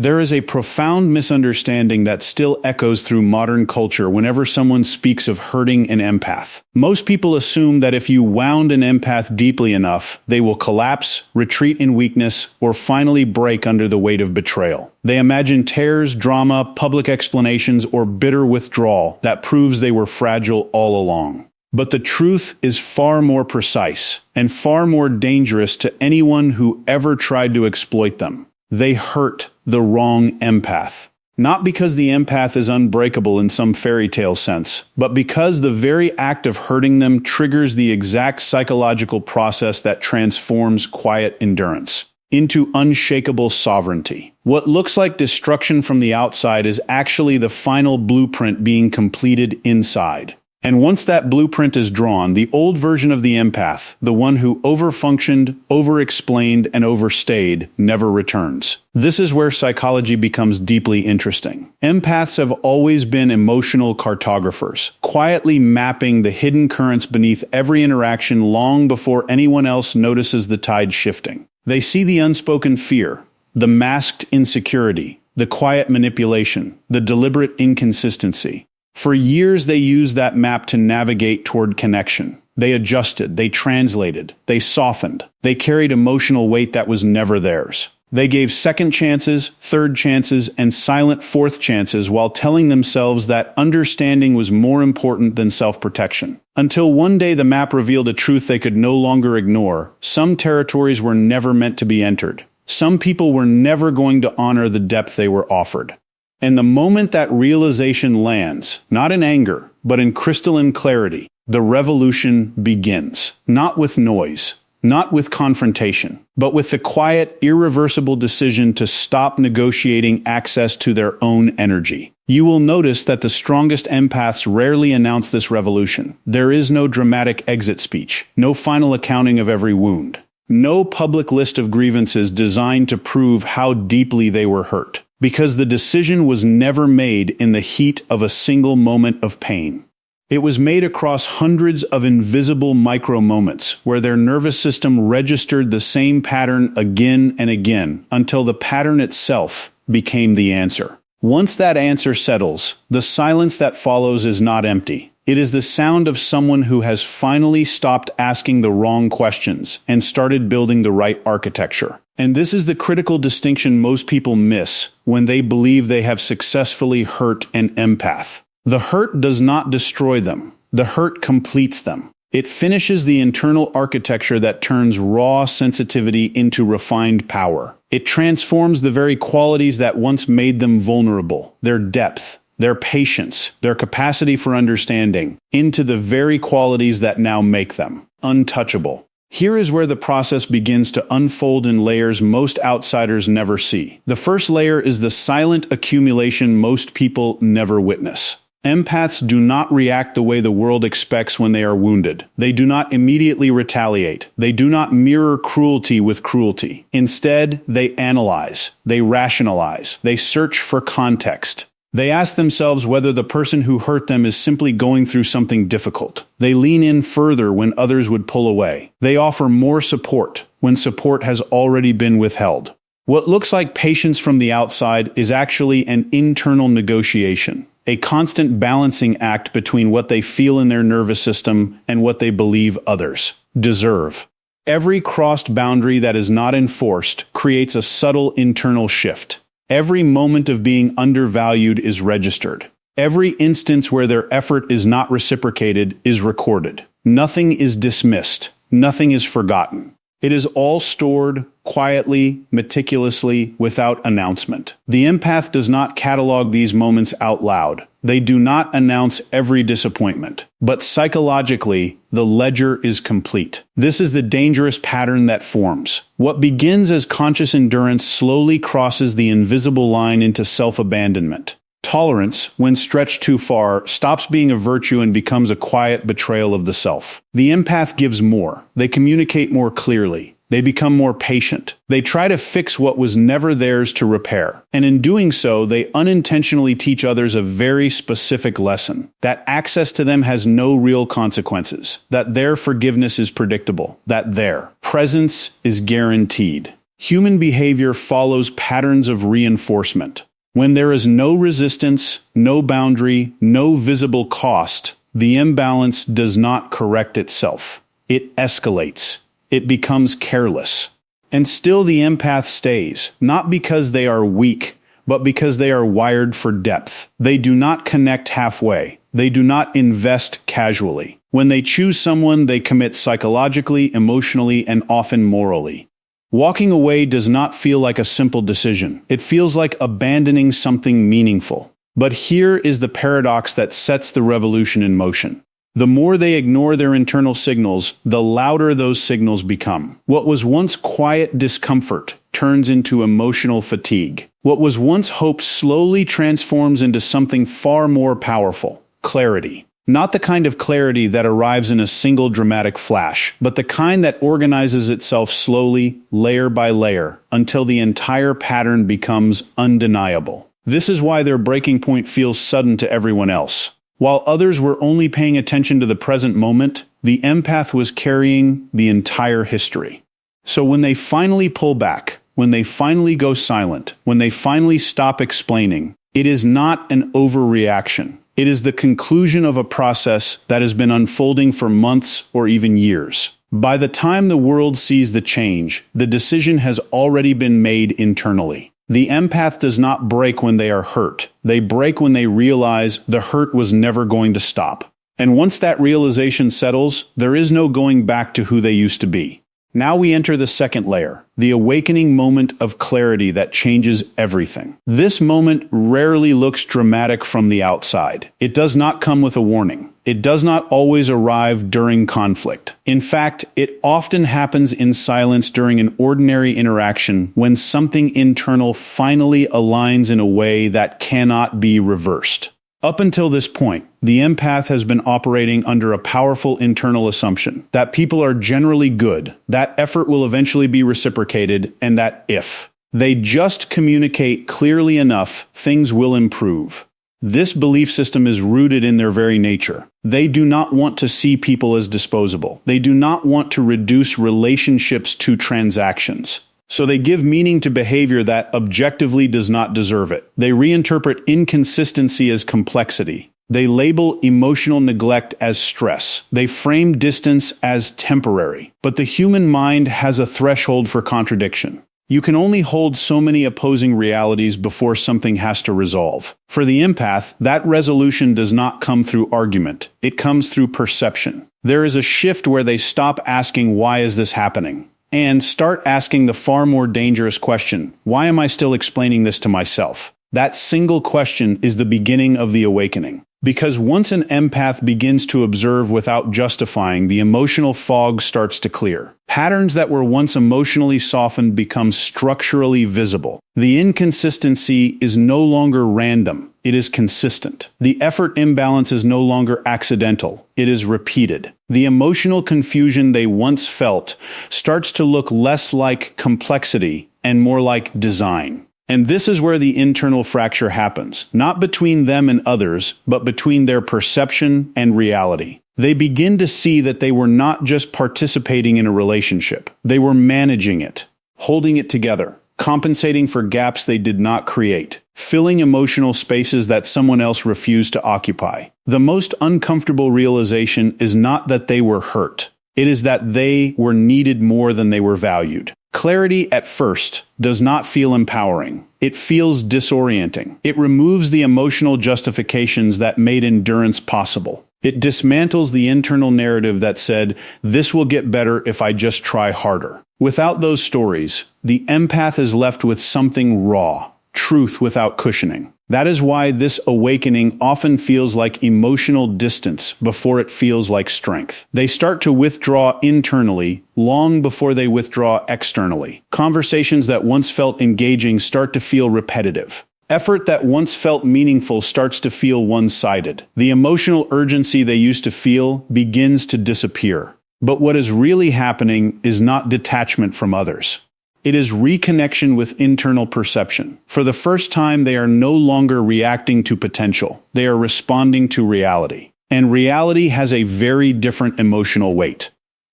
There is a profound misunderstanding that still echoes through modern culture whenever someone speaks of hurting an empath. Most people assume that if you wound an empath deeply enough, they will collapse, retreat in weakness, or finally break under the weight of betrayal. They imagine tears, drama, public explanations, or bitter withdrawal that proves they were fragile all along. But the truth is far more precise and far more dangerous to anyone who ever tried to exploit them. They hurt the wrong empath. Not because the empath is unbreakable in some fairy tale sense, but because the very act of hurting them triggers the exact psychological process that transforms quiet endurance into unshakable sovereignty. What looks like destruction from the outside is actually the final blueprint being completed inside. And once that blueprint is drawn, the old version of the empath, the one who overfunctioned, overexplained, and overstayed, never returns. This is where psychology becomes deeply interesting. Empaths have always been emotional cartographers, quietly mapping the hidden currents beneath every interaction long before anyone else notices the tide shifting. They see the unspoken fear, the masked insecurity, the quiet manipulation, the deliberate inconsistency. For years, they used that map to navigate toward connection. They adjusted, they translated, they softened. They carried emotional weight that was never theirs. They gave second chances, third chances, and silent fourth chances while telling themselves that understanding was more important than self-protection. Until one day the map revealed a truth they could no longer ignore. Some territories were never meant to be entered. Some people were never going to honor the depth they were offered. And the moment that realization lands, not in anger, but in crystalline clarity, the revolution begins. Not with noise, not with confrontation, but with the quiet, irreversible decision to stop negotiating access to their own energy. You will notice that the strongest empaths rarely announce this revolution. There is no dramatic exit speech, no final accounting of every wound, no public list of grievances designed to prove how deeply they were hurt. Because the decision was never made in the heat of a single moment of pain. It was made across hundreds of invisible micro-moments where their nervous system registered the same pattern again and again until the pattern itself became the answer. Once that answer settles, the silence that follows is not empty. It is the sound of someone who has finally stopped asking the wrong questions and started building the right architecture. And this is the critical distinction most people miss when they believe they have successfully hurt an empath. The hurt does not destroy them. The hurt completes them. It finishes the internal architecture that turns raw sensitivity into refined power. It transforms the very qualities that once made them vulnerable, their depth, their patience, their capacity for understanding, into the very qualities that now make them untouchable. Here is where the process begins to unfold in layers most outsiders never see. The first layer is the silent accumulation most people never witness. Empaths do not react the way the world expects when they are wounded. They do not immediately retaliate. They do not mirror cruelty with cruelty. Instead, they analyze, they rationalize, they search for context. They ask themselves whether the person who hurt them is simply going through something difficult. They lean in further when others would pull away. They offer more support when support has already been withheld. What looks like patience from the outside is actually an internal negotiation, a constant balancing act between what they feel in their nervous system and what they believe others deserve. Every crossed boundary that is not enforced creates a subtle internal shift. Every moment of being undervalued is registered. Every instance where their effort is not reciprocated is recorded. Nothing is dismissed. Nothing is forgotten. It is all stored quietly, meticulously, without announcement. The empath does not catalog these moments out loud. They do not announce every disappointment. But psychologically, the ledger is complete. This is the dangerous pattern that forms. What begins as conscious endurance slowly crosses the invisible line into self-abandonment. Tolerance, when stretched too far, stops being a virtue and becomes a quiet betrayal of the self. The empath gives more. They communicate more clearly. They become more patient. They try to fix what was never theirs to repair. And in doing so, they unintentionally teach others a very specific lesson. That access to them has no real consequences. That their forgiveness is predictable. That their presence is guaranteed. Human behavior follows patterns of reinforcement. When there is no resistance, no boundary, no visible cost, the imbalance does not correct itself. It escalates. It becomes careless. And still the empath stays, not because they are weak, but because they are wired for depth. They do not connect halfway. They do not invest casually. When they choose someone, they commit psychologically, emotionally, and often morally. Walking away does not feel like a simple decision. It feels like abandoning something meaningful. But here is the paradox that sets the revolution in motion. The more they ignore their internal signals, the louder those signals become. What was once quiet discomfort turns into emotional fatigue. What was once hope slowly transforms into something far more powerful: clarity. Not the kind of clarity that arrives in a single dramatic flash, but the kind that organizes itself slowly, layer by layer, until the entire pattern becomes undeniable. This is why their breaking point feels sudden to everyone else. While others were only paying attention to the present moment, the empath was carrying the entire history. So when they finally pull back, when they finally go silent, when they finally stop explaining, it is not an overreaction. It is the conclusion of a process that has been unfolding for months or even years. By the time the world sees the change, the decision has already been made internally. The empath does not break when they are hurt. They break when they realize the hurt was never going to stop. And once that realization settles, there is no going back to who they used to be. Now we enter the second layer, the awakening moment of clarity that changes everything. This moment rarely looks dramatic from the outside. It does not come with a warning. It does not always arrive during conflict. In fact, it often happens in silence during an ordinary interaction when something internal finally aligns in a way that cannot be reversed. Up until this point, the empath has been operating under a powerful internal assumption that people are generally good, that effort will eventually be reciprocated, and that if they just communicate clearly enough, things will improve. This belief system is rooted in their very nature. They do not want to see people as disposable. They do not want to reduce relationships to transactions. So they give meaning to behavior that objectively does not deserve it. They reinterpret inconsistency as complexity. They label emotional neglect as stress. They frame distance as temporary. But the human mind has a threshold for contradiction. You can only hold so many opposing realities before something has to resolve. For the empath, that resolution does not come through argument. It comes through perception. There is a shift where they stop asking, "Why is this happening?" and start asking the far more dangerous question, "Why am I still explaining this to myself?" That single question is the beginning of the awakening. Because once an empath begins to observe without justifying, the emotional fog starts to clear. Patterns that were once emotionally softened become structurally visible. The inconsistency is no longer random. It is consistent. The effort imbalance is no longer accidental. It is repeated. The emotional confusion they once felt starts to look less like complexity and more like design. And this is where the internal fracture happens, not between them and others, but between their perception and reality. They begin to see that they were not just participating in a relationship. They were managing it, holding it together, compensating for gaps they did not create, filling emotional spaces that someone else refused to occupy. The most uncomfortable realization is not that they were hurt. It is that they were needed more than they were valued. Clarity at first does not feel empowering. It feels disorienting. It removes the emotional justifications that made endurance possible. It dismantles the internal narrative that said, "This will get better if I just try harder." Without those stories, the empath is left with something raw, truth without cushioning. That is why this awakening often feels like emotional distance before it feels like strength. They start to withdraw internally long before they withdraw externally. Conversations that once felt engaging start to feel repetitive. Effort that once felt meaningful starts to feel one-sided. The emotional urgency they used to feel begins to disappear. But what is really happening is not detachment from others. It is reconnection with internal perception. For the first time, they are no longer reacting to potential. They are responding to reality. And reality has a very different emotional weight.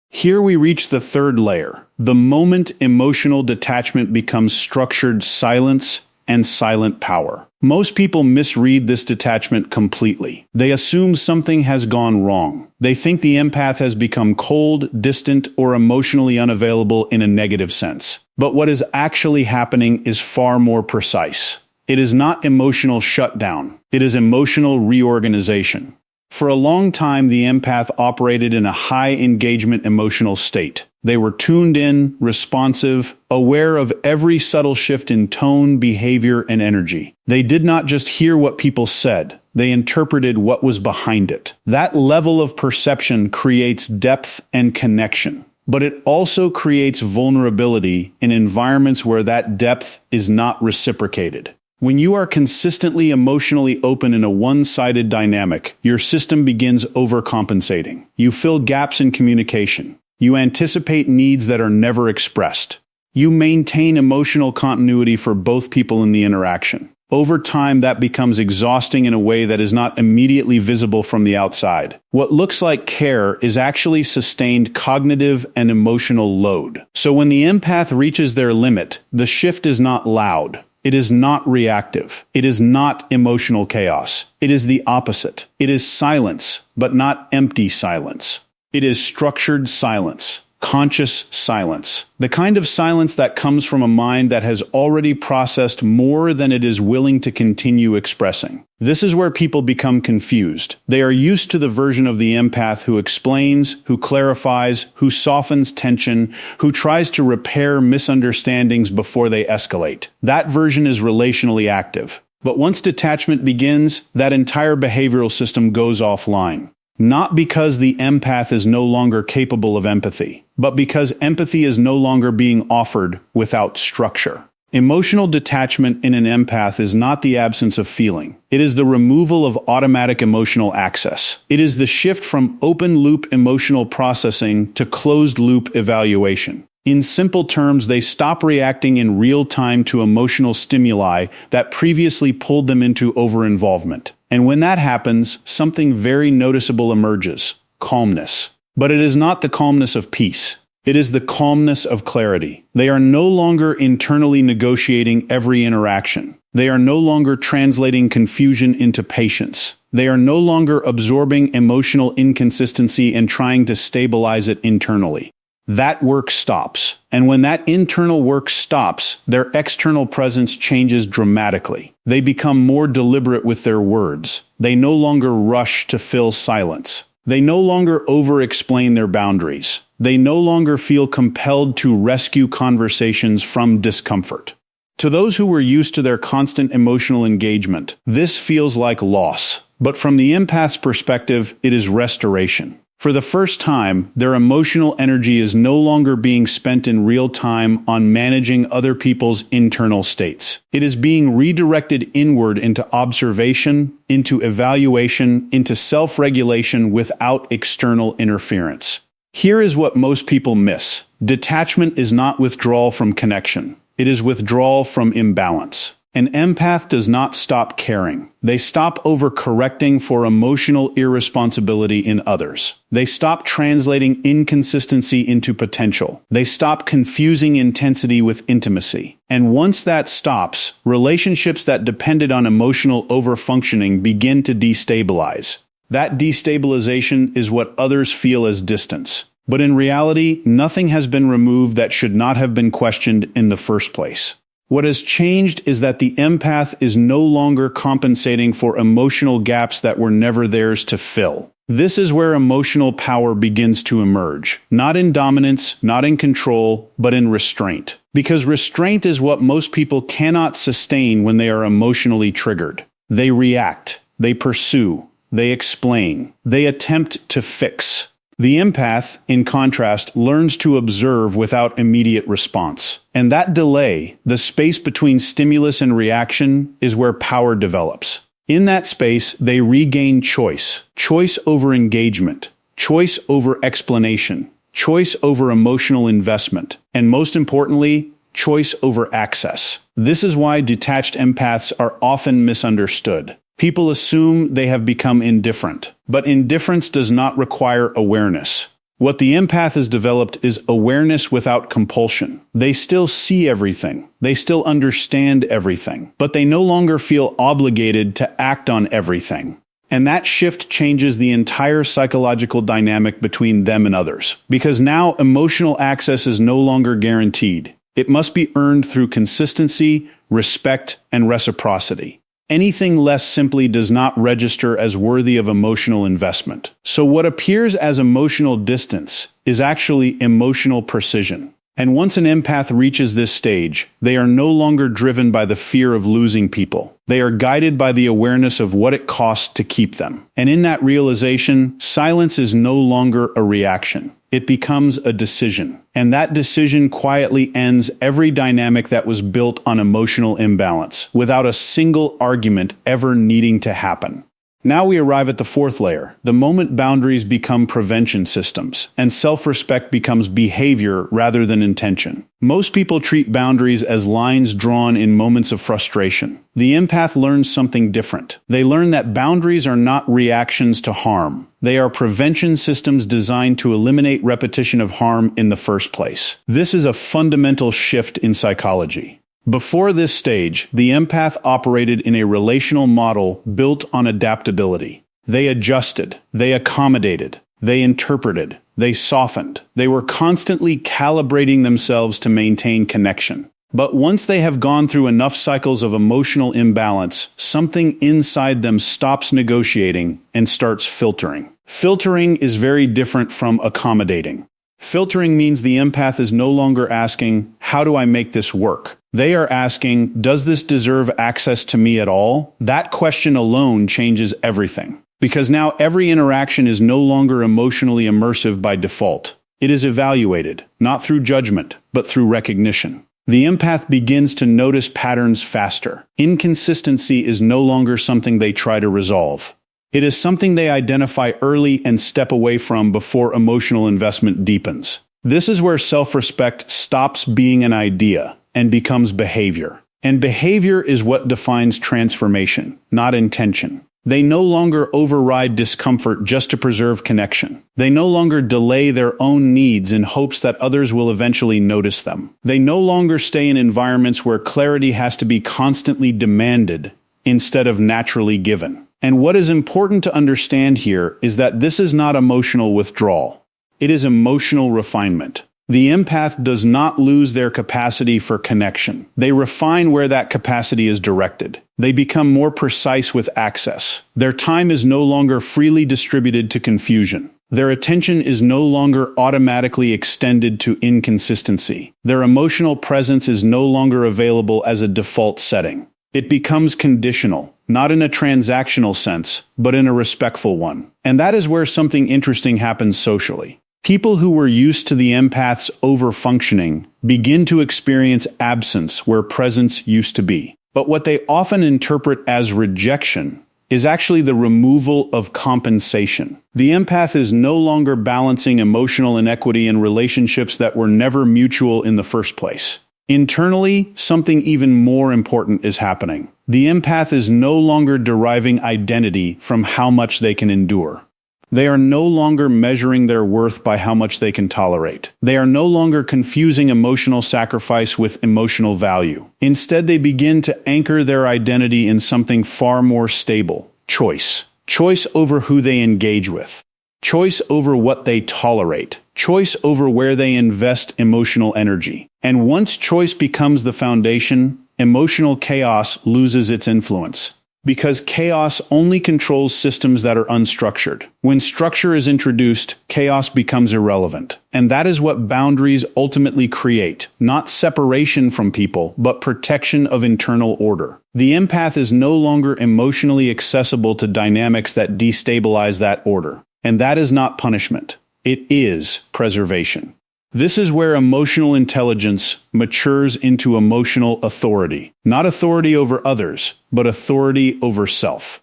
Here we reach the third layer, the moment emotional detachment becomes structured silence and silent power. Most people misread this detachment completely. They assume something has gone wrong. They think the empath has become cold, distant, or emotionally unavailable in a negative sense. But what is actually happening is far more precise. It is not emotional shutdown. It is emotional reorganization. For a long time, the empath operated in a high-engagement emotional state. They were tuned in, responsive, aware of every subtle shift in tone, behavior, and energy. They did not just hear what people said, they interpreted what was behind it. That level of perception creates depth and connection. But it also creates vulnerability in environments where that depth is not reciprocated. When you are consistently emotionally open in a one-sided dynamic, your system begins overcompensating. You fill gaps in communication. You anticipate needs that are never expressed. You maintain emotional continuity for both people in the interaction. Over time, that becomes exhausting in a way that is not immediately visible from the outside. What looks like care is actually sustained cognitive and emotional load. So when the empath reaches their limit, the shift is not loud. It is not reactive. It is not emotional chaos. It is the opposite. It is silence, but not empty silence. It is structured silence, conscious silence. The kind of silence that comes from a mind that has already processed more than it is willing to continue expressing. This is where people become confused. They are used to the version of the empath who explains, who clarifies, who softens tension, who tries to repair misunderstandings before they escalate. That version is relationally active. But once detachment begins, that entire behavioral system goes offline. Not because the empath is no longer capable of empathy, but because empathy is no longer being offered without structure. Emotional detachment in an empath is not the absence of feeling. It is the removal of automatic emotional access. It is the shift from open-loop emotional processing to closed-loop evaluation. In simple terms, they stop reacting in real time to emotional stimuli that previously pulled them into over-involvement. And when that happens, something very noticeable emerges: calmness. But it is not the calmness of peace. It is the calmness of clarity. They are no longer internally negotiating every interaction. They are no longer translating confusion into patience. They are no longer absorbing emotional inconsistency and trying to stabilize it internally. That work stops. And when that internal work stops, their external presence changes dramatically. They become more deliberate with their words. They no longer rush to fill silence. They no longer over-explain their boundaries. They no longer feel compelled to rescue conversations from discomfort. To those who were used to their constant emotional engagement, this feels like loss. But from the empath's perspective, it is restoration. For the first time, their emotional energy is no longer being spent in real time on managing other people's internal states. It is being redirected inward into observation, into evaluation, into self-regulation without external interference. Here is what most people miss. Detachment is not withdrawal from connection. It is withdrawal from imbalance. An empath does not stop caring. They stop overcorrecting for emotional irresponsibility in others. They stop translating inconsistency into potential. They stop confusing intensity with intimacy. And once that stops, relationships that depended on emotional overfunctioning begin to destabilize. That destabilization is what others feel as distance. But in reality, nothing has been removed that should not have been questioned in the first place. What has changed is that the empath is no longer compensating for emotional gaps that were never theirs to fill. This is where emotional power begins to emerge. Not in dominance, not in control, but in restraint. Because restraint is what most people cannot sustain when they are emotionally triggered. They react, they pursue, they explain, they attempt to fix. The empath, in contrast, learns to observe without immediate response. And that delay, the space between stimulus and reaction, is where power develops. In that space, they regain choice. Choice over engagement. Choice over explanation. Choice over emotional investment. And most importantly, choice over access. This is why detached empaths are often misunderstood. People assume they have become indifferent, but indifference does not require awareness. What the empath has developed is awareness without compulsion. They still see everything. They still understand everything. But they no longer feel obligated to act on everything. And that shift changes the entire psychological dynamic between them and others. Because now emotional access is no longer guaranteed. It must be earned through consistency, respect, and reciprocity. Anything less simply does not register as worthy of emotional investment. So what appears as emotional distance is actually emotional precision. And once an empath reaches this stage, they are no longer driven by the fear of losing people. They are guided by the awareness of what it costs to keep them. And in that realization, silence is no longer a reaction. It becomes a decision. And that decision quietly ends every dynamic that was built on emotional imbalance, without a single argument ever needing to happen. Now we arrive at the fourth layer, the moment boundaries become prevention systems, and self-respect becomes behavior rather than intention. Most people treat boundaries as lines drawn in moments of frustration. The empath learns something different. They learn that boundaries are not reactions to harm. They are prevention systems designed to eliminate repetition of harm in the first place. This is a fundamental shift in psychology. Before this stage, the empath operated in a relational model built on adaptability. They adjusted, they accommodated, they interpreted, they softened. They were constantly calibrating themselves to maintain connection. But once they have gone through enough cycles of emotional imbalance, something inside them stops negotiating and starts filtering. Filtering is very different from accommodating. Filtering means the empath is no longer asking, "How do I make this work?" They are asking, "Does this deserve access to me at all?" That question alone changes everything. Because now every interaction is no longer emotionally immersive by default. It is evaluated, not through judgment, but through recognition. The empath begins to notice patterns faster. Inconsistency is no longer something they try to resolve. It is something they identify early and step away from before emotional investment deepens. This is where self-respect stops being an idea and becomes behavior. And behavior is what defines transformation, not intention. They no longer override discomfort just to preserve connection. They no longer delay their own needs in hopes that others will eventually notice them. They no longer stay in environments where clarity has to be constantly demanded instead of naturally given. And what is important to understand here is that this is not emotional withdrawal. It is emotional refinement. The empath does not lose their capacity for connection. They refine where that capacity is directed. They become more precise with access. Their time is no longer freely distributed to confusion. Their attention is no longer automatically extended to inconsistency. Their emotional presence is no longer available as a default setting. It becomes conditional, not in a transactional sense, but in a respectful one. And that is where something interesting happens socially. People who were used to the empath's over-functioning begin to experience absence where presence used to be. But what they often interpret as rejection is actually the removal of compensation. The empath is no longer balancing emotional inequity in relationships that were never mutual in the first place. Internally, something even more important is happening. The empath is no longer deriving identity from how much they can endure. They are no longer measuring their worth by how much they can tolerate. They are no longer confusing emotional sacrifice with emotional value. Instead, they begin to anchor their identity in something far more stable: choice. Choice over who they engage with. Choice over what they tolerate. Choice over where they invest emotional energy. And once choice becomes the foundation, emotional chaos loses its influence. Because chaos only controls systems that are unstructured. When structure is introduced, chaos becomes irrelevant. And that is what boundaries ultimately create. Not separation from people, but protection of internal order. The empath is no longer emotionally accessible to dynamics that destabilize that order. And that is not punishment. It is preservation. This is where emotional intelligence matures into emotional authority. Not authority over others, but authority over self.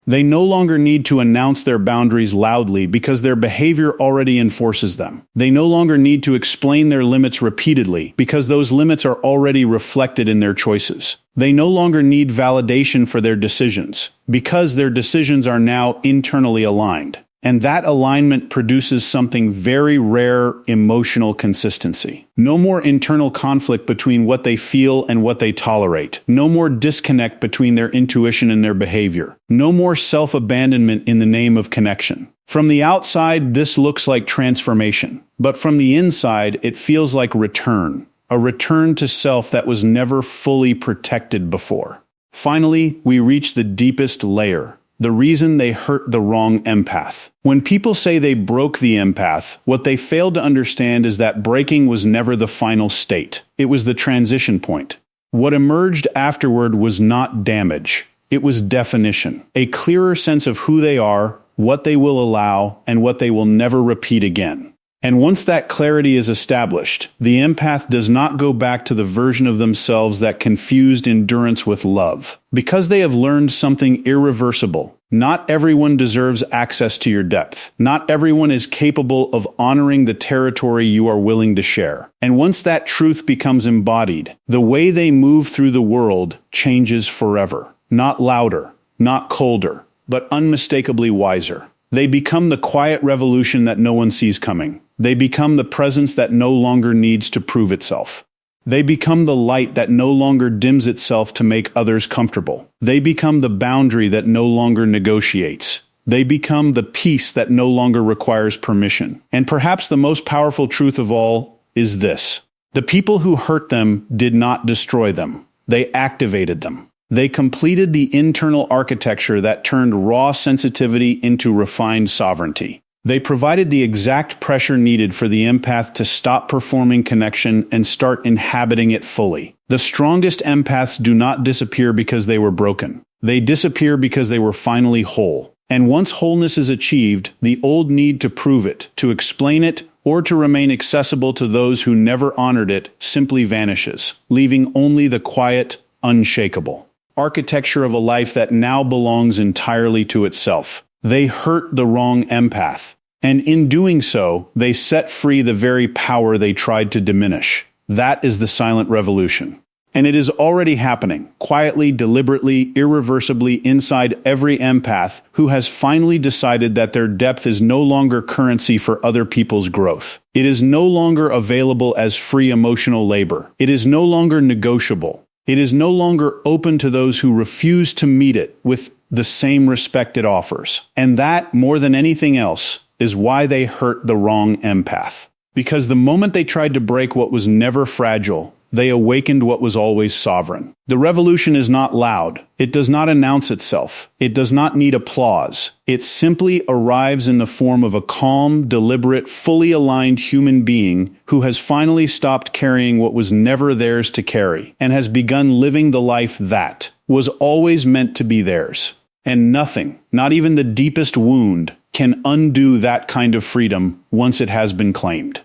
They no longer need to announce their boundaries loudly because their behavior already enforces them. They no longer need to explain their limits repeatedly because those limits are already reflected in their choices. They no longer need validation for their decisions because their decisions are now internally aligned. And that alignment produces something very rare: emotional consistency. No more internal conflict between what they feel and what they tolerate. No more disconnect between their intuition and their behavior. No more self-abandonment in the name of connection. From the outside, this looks like transformation. But from the inside, it feels like return. A return to self that was never fully protected before. Finally, we reach the deepest layer. The reason they hurt the wrong empath. When people say they broke the empath, what they fail to understand is that breaking was never the final state. It was the transition point. What emerged afterward was not damage. It was definition. A clearer sense of who they are, what they will allow, and what they will never repeat again. And once that clarity is established, the empath does not go back to the version of themselves that confused endurance with love. Because they have learned something irreversible. Not everyone deserves access to your depth. Not everyone is capable of honoring the territory you are willing to share. And once that truth becomes embodied, the way they move through the world changes forever. Not louder, not colder, but unmistakably wiser. They become the quiet revolution that no one sees coming. They become the presence that no longer needs to prove itself. They become the light that no longer dims itself to make others comfortable. They become the boundary that no longer negotiates. They become the peace that no longer requires permission. And perhaps the most powerful truth of all is this: the people who hurt them did not destroy them. They activated them. They completed the internal architecture that turned raw sensitivity into refined sovereignty. They provided the exact pressure needed for the empath to stop performing connection and start inhabiting it fully. The strongest empaths do not disappear because they were broken. They disappear because they were finally whole. And once wholeness is achieved, the old need to prove it, to explain it, or to remain accessible to those who never honored it simply vanishes, leaving only the quiet, unshakable architecture of a life that now belongs entirely to itself. They hurt the wrong empath. And in doing so, they set free the very power they tried to diminish. That is the silent revolution. And it is already happening, quietly, deliberately, irreversibly inside every empath who has finally decided that their depth is no longer currency for other people's growth. It is no longer available as free emotional labor. It is no longer negotiable. It is no longer open to those who refuse to meet it with the same respect it offers. And that, more than anything else, is why they hurt the wrong empath. Because the moment they tried to break what was never fragile, they awakened what was always sovereign. The revolution is not loud. It does not announce itself. It does not need applause. It simply arrives in the form of a calm, deliberate, fully aligned human being who has finally stopped carrying what was never theirs to carry and has begun living the life that was always meant to be theirs. And nothing, not even the deepest wound, can undo that kind of freedom once it has been claimed.